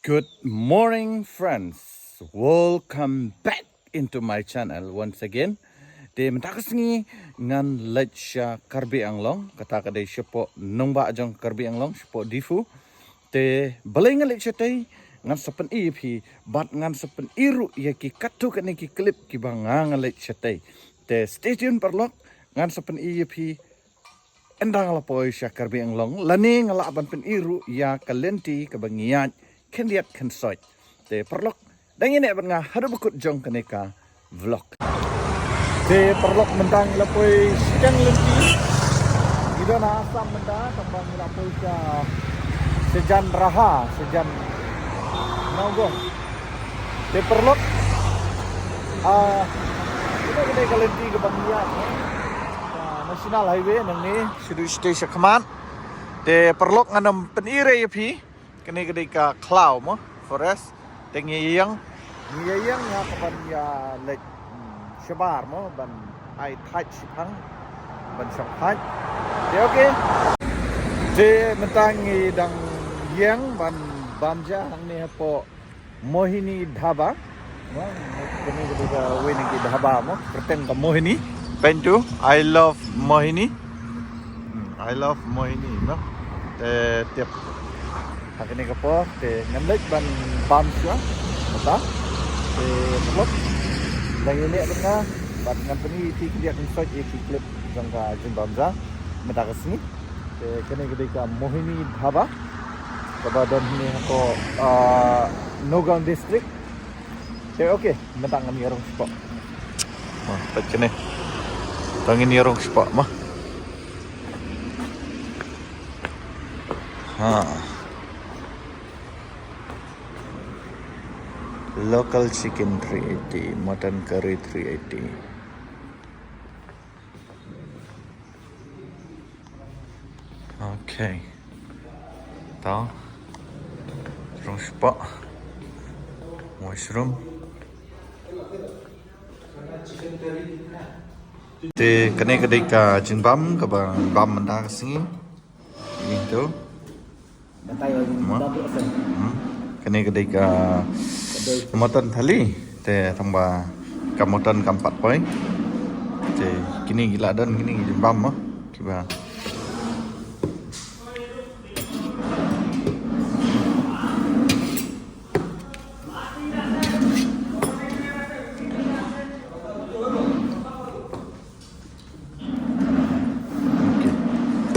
Good morning, friends. Welcome back into my channel once again. Di mentakas ngi ngan lech siya Karbi Anglong. Kata kadai siya po nung ba ajong Karbi Anglong siya po difu. Te balay nga lech siya tay ngan sapan ip bat ngan sapan iru ya ki katu kani ki klip ki banga nga lech siya tay. Te stay tuned parlok ngan sapan ip endang la po siya Karbi Anglong. Lani nga laban pen iru ya kalenti kabangiyat kan lihat kan soi te perlok dan ini nga hadu bukut jong kaneka vlog te perlok mendang lapoi siang lenti ida na asam menda tambang lapoi ka sejan raha sejan nago te perlok kita kedai kalenti ke bangian national highway nang ni sidu station command te perlok nganam penire yapi kini ketika cloud mo forest tengiyang ya kapan ya lek shabar mo ban ai touch pang ban sampai de oke de mentangi dang yang ban bamja hang ni po Mohini Dhaba mo kini ketika wini ki dhaba mo kerten ka Mohini pentu I love Mohini no te tiap ini kapo te ngamlek ban bam siya mata te pelok dan ini adanya ban ngampeni ti dia kan soi klip jangka jimbamza mata kesini te kene ketika Mohini Dhaba kabadan ini ko Nogam district te oke mata ngami orang spot mah pecene tangin orang spot mah Local chicken 380, mutton curry 380. Okay. Tahu. Terus pak. Mushroom. Te kene ketika jinbam ke bam mendak sini. Itu. Kene ketika moton thali te thamba kamoton kampat poi te kini gila dan kini jimbam mo kiba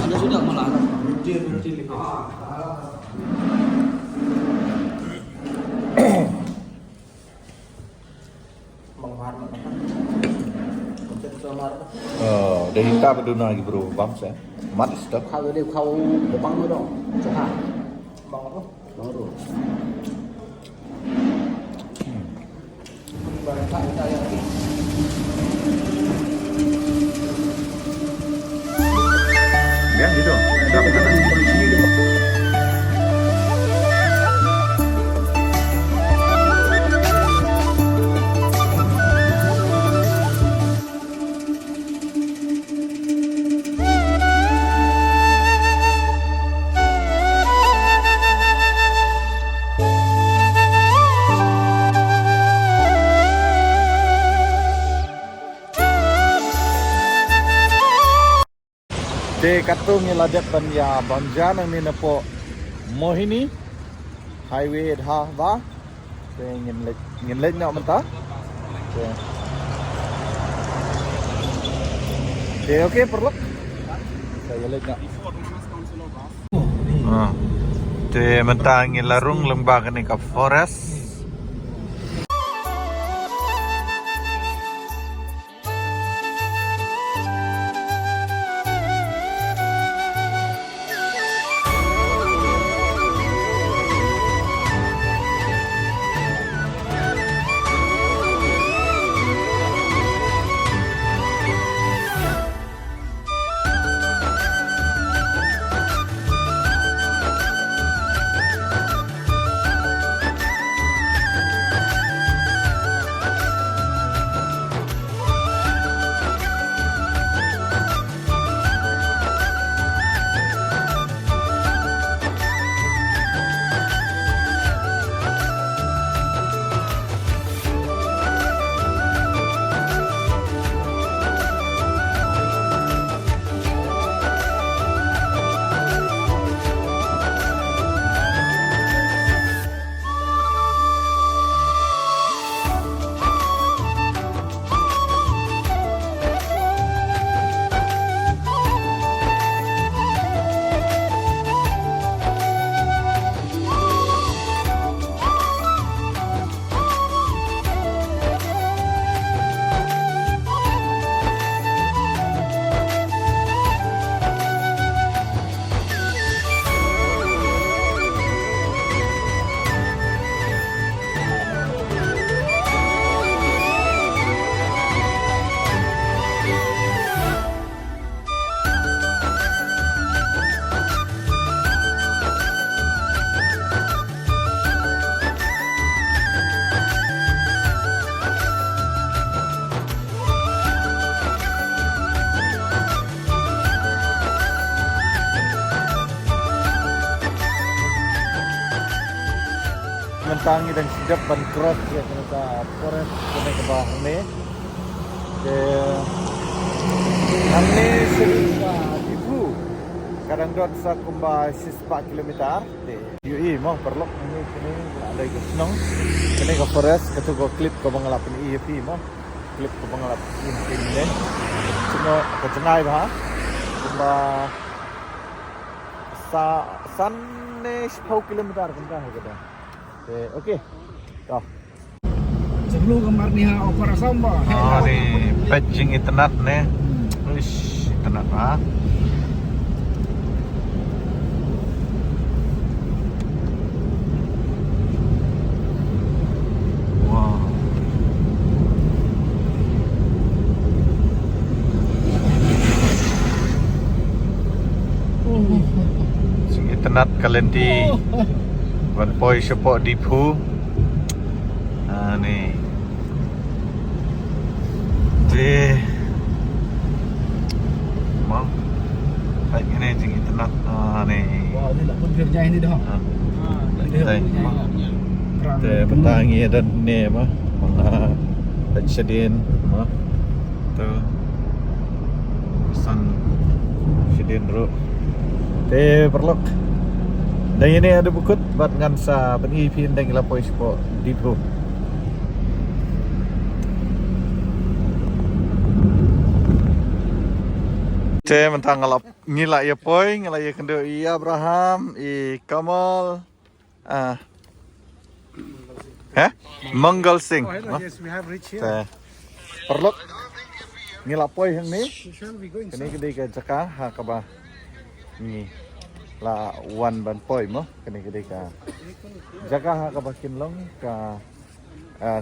Anda sudah malah để chúng ta phải đưa này bro bấm sẽ mắt stop khâu đều khâu để băng nữa đâu chẳng hạn băng đó rồi biết gì rồi de katung ngiladet ban ya bangjan ang nina po Mohini highway Dhaba de nginlet na menta de okay perlok saya let na de menta ngilarung lembah ni ka forest mentangi dan sedap ban cross ya kena ka forest kena ke bawah ni. Kami sudah ibu kadang dot sa kumba 4 kilometer de UI mau perlu ini ada ke senang kena ke forest ke tu klip ke bangalap ni EP mau klip ke bangalap ini ni cuma ke cengai bah kumba sa sanne 10 kilometer kumba kita okey dah Sebelum kemar ni opera samba. ni patching internet ni wish internet ah internet kalian di One Point Support Dipu ni di mau kayak gini jing internet ni Wah, ini tak pun kerja ini dah. mentangi dan ni mah mga sedin mah tu pesan sedin ro perlu dan ini ada bukut buat ngan sa penipin dan lapoi sport dipo mentang ngalap ngila ya poi ngila ya kendo i Abraham i Kamal Mangal Singh Yes, we have reached here. perlu ngila poi yang ni Shall we go kini kedai ke Jaka ha kaba ni la wan ban poi mo kini kedai ka Jaka ha kaba kinlong ka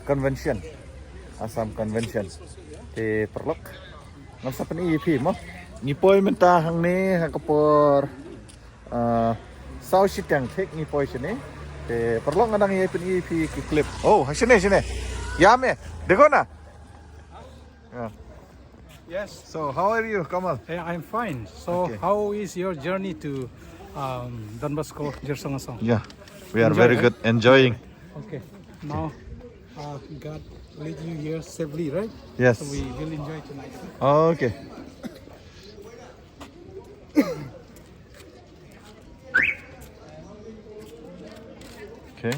convention Assam convention te perlu ngam sa pan EP mo ni poi menta hang ni ha kapor South Sitang tek ni poi sini te perlu ngadang ye pen EP ki clip oh sini ya me dekona Yes. so how are you Kamal I'm fine. So, Okay. how is your journey to Don Bosco, Jersongasong? yeah we are Enjoy, very right? good enjoying Okay. Now, God lead you here safely, right? yes So we will enjoy tonight. okay okay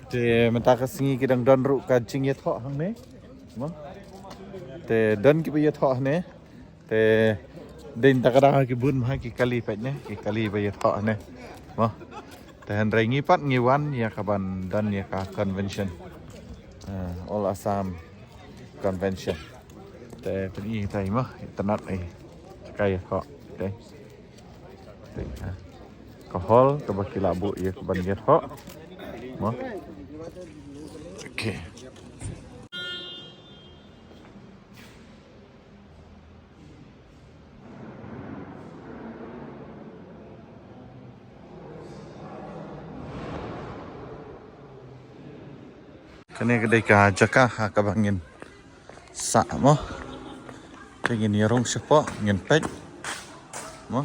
te mentakas singi kidang don ru ka jing ye tho hang ne mo te don ki ye tho ne te din takada ki bun ma ki kali pa ne ki kali ba ye tho ne mo te han rai ngi pat ngi wan ya kaban don ya ka convention all Assam convention te peni tai mo internet ai kai tho te kohol ke baki labu ya ke ban get ho mo okay kene kedai ka Jaka ha ka bangin sa mo kengin yarong sepo ngin pek mo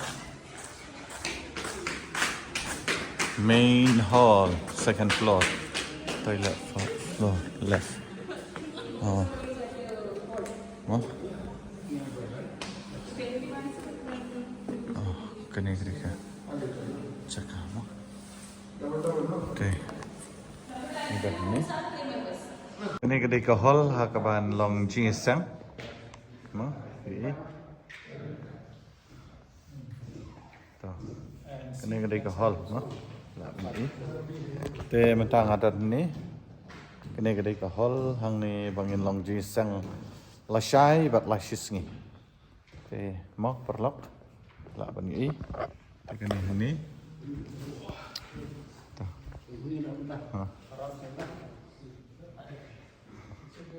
main hall second floor toilet floor left oh kene kedai Jaka mo okay ini kene kedai ka hall ha ka ban long jingisang mo ini to kene kedai ka hall mo ni te mentang adat ni kene kedai ka hall hang ni bangin long jingisang lasai bat lasis ngi te mo perlok la ban ni te kene ni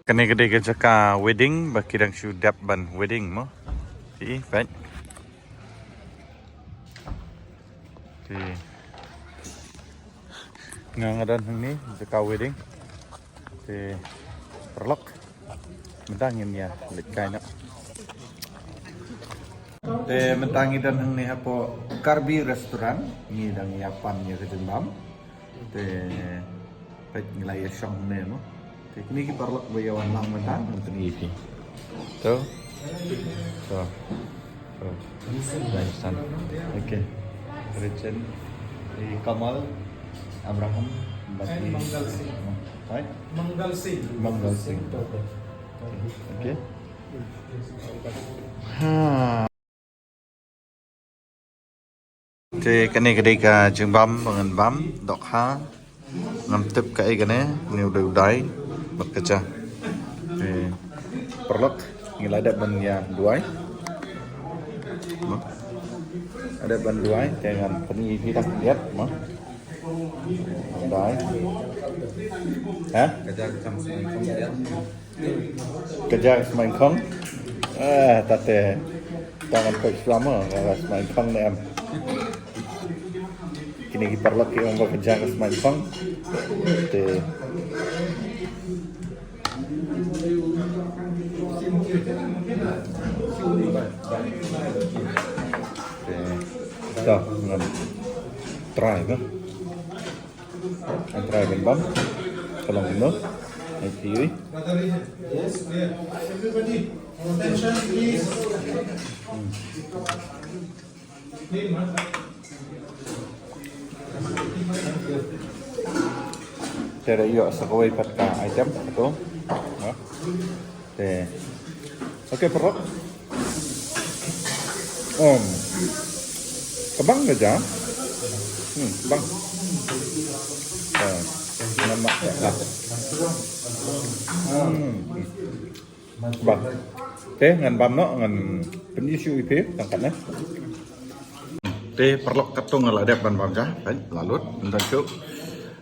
kene kedai ka Jaka wedding bakidang syudap ban wedding mo si baik si ngangadan ni Jaka wedding si perlok mentangin ya lekay na te mentangi dan ni hapo Karbi restoran ni dang yapan ni ke jembam Te pek nilai syong ne mo. Te kini ki parlok bayawan lang mentang untuk ini. So. So. Nice son. Okay. Richard, Kamal, Abraham, And Mangal Singh. Right? Mangal Singh. Mangal Singh. Okay. Ha. Thì cái này cái đây cả trường bấm bằng ngân bấm đọc ha ngắm tiếp cái này nhiều đều đáy bật cái cha thì perlok nilai ada ban ya duai ada ban duai dengan peni hidup lihat mah duai hah kejar semain kong tate tangan coach selama semain kong ni em kini perlok yang bekerja ke semain kong te dah dengan try kan try ben bam kalau ini naik kiri Yes, clear. Everybody, attention please. Clean, man. Saya iyo sa kaway pat ka item ito no te okay perlok kabang ka dyan bang nama lah bang te ngan bam no ngan penyisu ip tangkatnya te perlok katung ngalada ban bam ja lalut dan cuk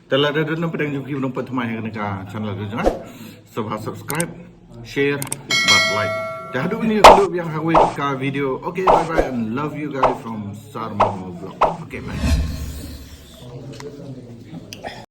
telah ada dan pedang juga belum pertama yang kena channel itu jangan subscribe share but like dah ada ini kalau yang hawi ka video okay bye bye and love you guys from Sarmo Vlog okay bye